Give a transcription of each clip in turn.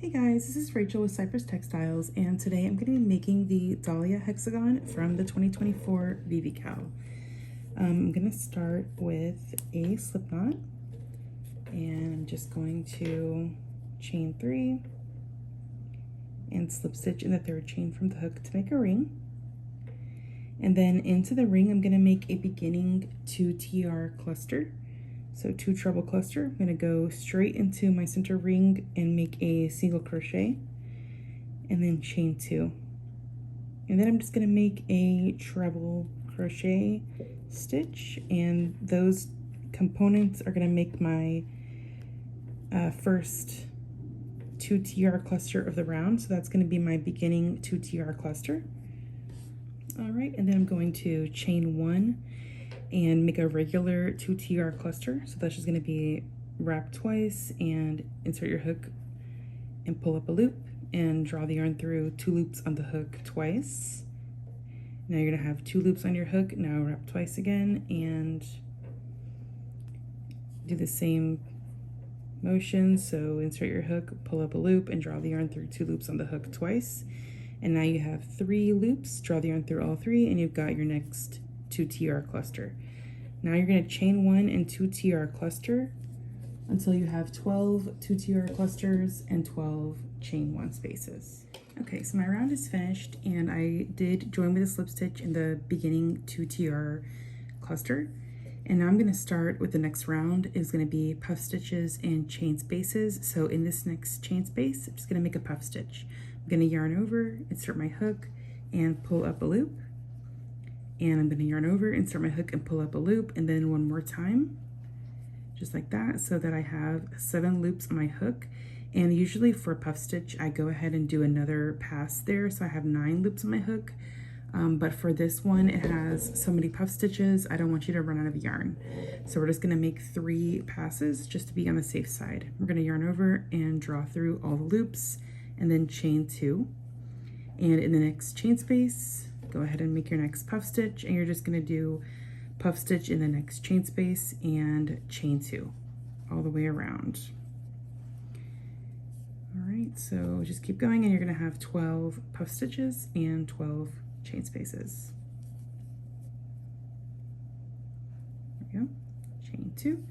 Hey guys, this is Rachel with Cypress Textiles, and today I'm going to be making the Dahlia Hexagon from the 2024 VVCAL. I'm going to start with a slip knot, and I'm just going to chain 3 and slip stitch in the third chain from the hook to make a ring. And then into the ring, I'm going to make a beginning 2TR cluster. So 2 treble cluster. I'm going to go straight into my center ring and make a single crochet and then chain 2. And then I'm just going to make a treble crochet stitch, and those components are going to make my first 2TR cluster of the round. So that's going to be my beginning 2TR cluster. All right, and then I'm going to chain 1 and make a regular 2TR cluster. So that's just going to be wrap twice and insert your hook and pull up a loop and draw the yarn through 2 loops on the hook twice. Now you're going to have 2 loops on your hook. Now wrap twice again and do the same motion. So insert your hook, pull up a loop, and draw the yarn through 2 loops on the hook twice. And now you have 3 loops, draw the yarn through all 3, and you've got your next 2TR cluster. Now you're going to chain 1 and 2TR cluster until you have 12 2TR clusters and 12 chain 1 spaces. Okay, so my round is finished, and I did join with a slip stitch in the beginning 2TR cluster. And now I'm going to start with the next round is going to be puff stitches and chain spaces. So in this next chain space, I'm just going to make a puff stitch. I'm going to yarn over, insert my hook, and pull up a loop. And I'm going to yarn over, insert my hook, and pull up a loop, and then one more time, just like that, so that I have 7 loops on my hook. And usually for a puff stitch, I go ahead and do another pass there, so I have 9 loops on my hook. But for this one, it has so many puff stitches, I don't want you to run out of yarn. So we're just going to make 3 passes just to be on the safe side. We're going to yarn over and draw through all the loops, and then chain 2. And in the next chain space, go ahead and make your next puff stitch, and you're just going to do puff stitch in the next chain space and chain 2 all the way around. All right, so just keep going, and you're going to have 12 puff stitches and 12 chain spaces. There we go, chain 2.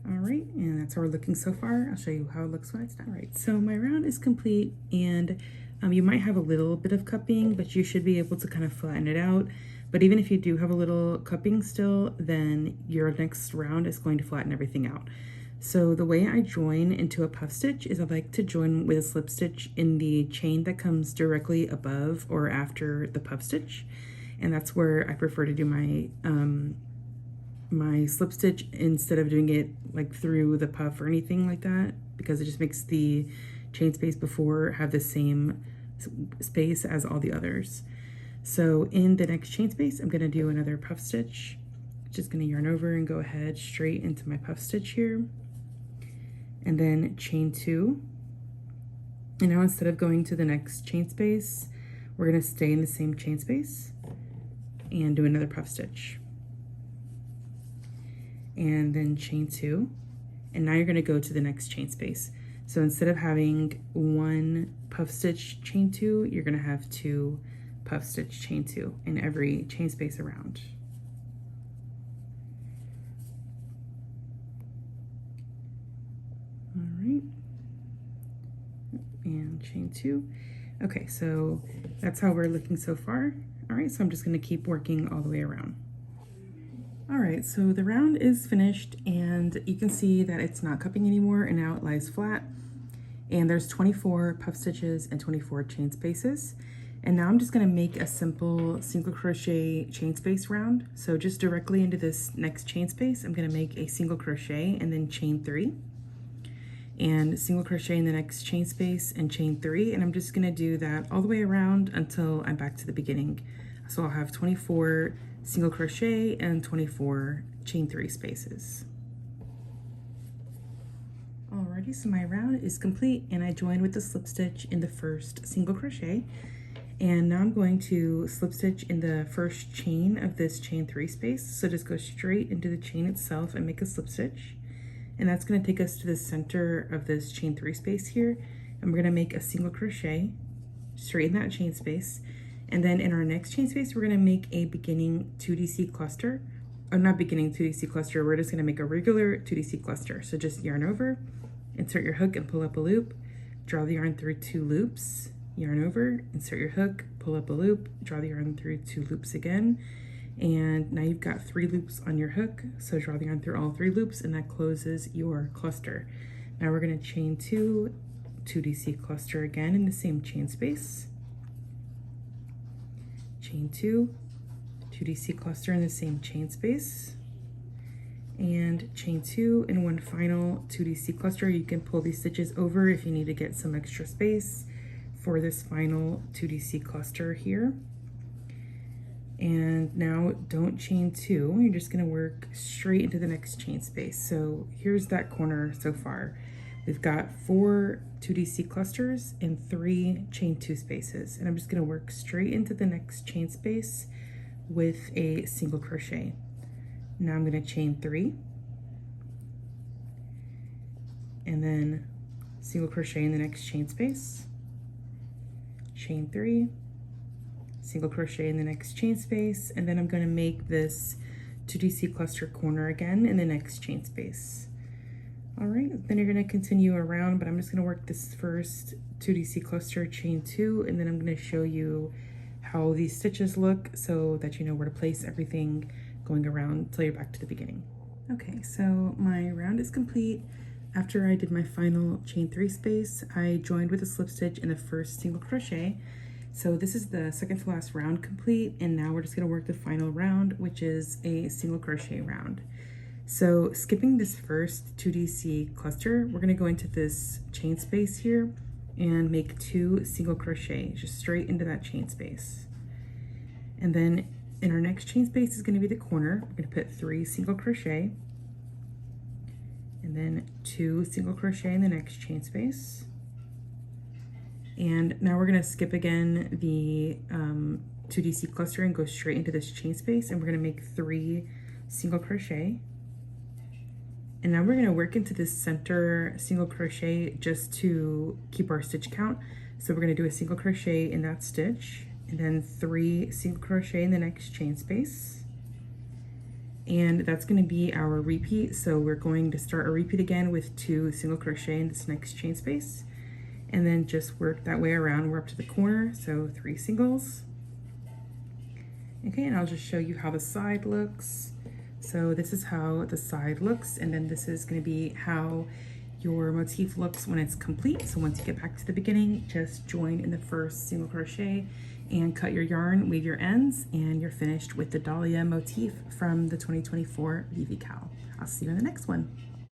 All right, and that's how we're looking so far. I'll show you how it looks when it's done. All right, so my round is complete, and you might have a little bit of cupping, but you should be able to kind of flatten it out. But even if you do have a little cupping still, then your next round is going to flatten everything out. So the way I join into a puff stitch is I like to join with a slip stitch in the chain that comes directly above or after the puff stitch. And that's where I prefer to do my my slip stitch instead of doing it like through the puff or anything like that, because it just makes the chain space before have the same space as all the others. So in the next chain space, I'm going to do another puff stitch. Just going to yarn over and go ahead straight into my puff stitch here, and then chain 2. And now instead of going to the next chain space, we're going to stay in the same chain space and do another puff stitch, and then chain 2. And now you're going to go to the next chain space. So instead of having 1 puff stitch chain 2, you're going to have 2 puff stitch chain 2 in every chain space around. All right, and chain 2. Okay, so that's how we're looking so far. All right, so I'm just going to keep working all the way around. All right, so the round is finished, and you can see that it's not cupping anymore, and now it lies flat. And there's 24 puff stitches and 24 chain spaces. And now I'm just going to make a simple single crochet chain space round. So just directly into this next chain space, I'm going to make a single crochet and then chain 3. And single crochet in the next chain space and chain 3. And I'm just going to do that all the way around until I'm back to the beginning. So I'll have 24 single crochet and 24 chain 3 spaces. Alrighty, so my round is complete, and I joined with the slip stitch in the first single crochet. And now I'm going to slip stitch in the first chain of this chain 3 space. So just go straight into the chain itself and make a slip stitch. And that's going to take us to the center of this chain 3 space here. and we're going to make a single crochet straight in that chain space. And then in our next chain space, we're going to make a beginning 2DC cluster. Or not beginning 2DC cluster, we're just going to make a regular 2DC cluster. So just yarn over, insert your hook and pull up a loop, draw the yarn through 2 loops, yarn over, insert your hook, pull up a loop, draw the yarn through 2 loops again. And now you've got 3 loops on your hook, so draw the yarn through all 3 loops, and that closes your cluster. Now we're going to chain 2, 2DC cluster again in the same chain space. Chain 2, 2DC cluster in the same chain space. And chain 2 and one final 2DC cluster. You can pull these stitches over if you need to get some extra space for this final 2DC cluster here. And now don't chain 2, you're just going to work straight into the next chain space. So here's that corner so far. We've got 4 2DC clusters and 3 chain 2 spaces, and I'm just going to work straight into the next chain space with a single crochet. Now I'm going to chain 3 and then single crochet in the next chain space, chain 3, single crochet in the next chain space, and then I'm going to make this 2DC cluster corner again in the next chain space. All right, then you're going to continue around, but I'm just going to work this first 2DC cluster, chain 2, and then I'm going to show you how these stitches look so that you know where to place everything going around till you're back to the beginning. Okay, so my round is complete. After I did my final chain 3 space, I joined with a slip stitch in the first single crochet. So this is the second to last round complete, and now we're just going to work the final round, which is a single crochet round. So skipping this first 2DC cluster, we're going to go into this chain space here and make 2 single crochet just straight into that chain space. And then in our next chain space is going to be the corner. We're going to put 3 single crochet and then 2 single crochet in the next chain space. And now we're going to skip again the 2DC cluster and go straight into this chain space, and we're going to make 3 single crochet. And now we're going to work into this center single crochet just to keep our stitch count. So we're going to do a single crochet in that stitch and then 3 single crochet in the next chain space. And that's going to be our repeat. So we're going to start a repeat again with 2 single crochet in this next chain space, and then just work that way around. We're up to the corner, so 3 singles. Okay, and I'll just show you how the side looks. So this is how the side looks, and then this is going to be how your motif looks when it's complete. So once you get back to the beginning, just join in the first single crochet and cut your yarn, weave your ends, and you're finished with the Dahlia motif from the 2024 VVCAL. I'll see you in the next one.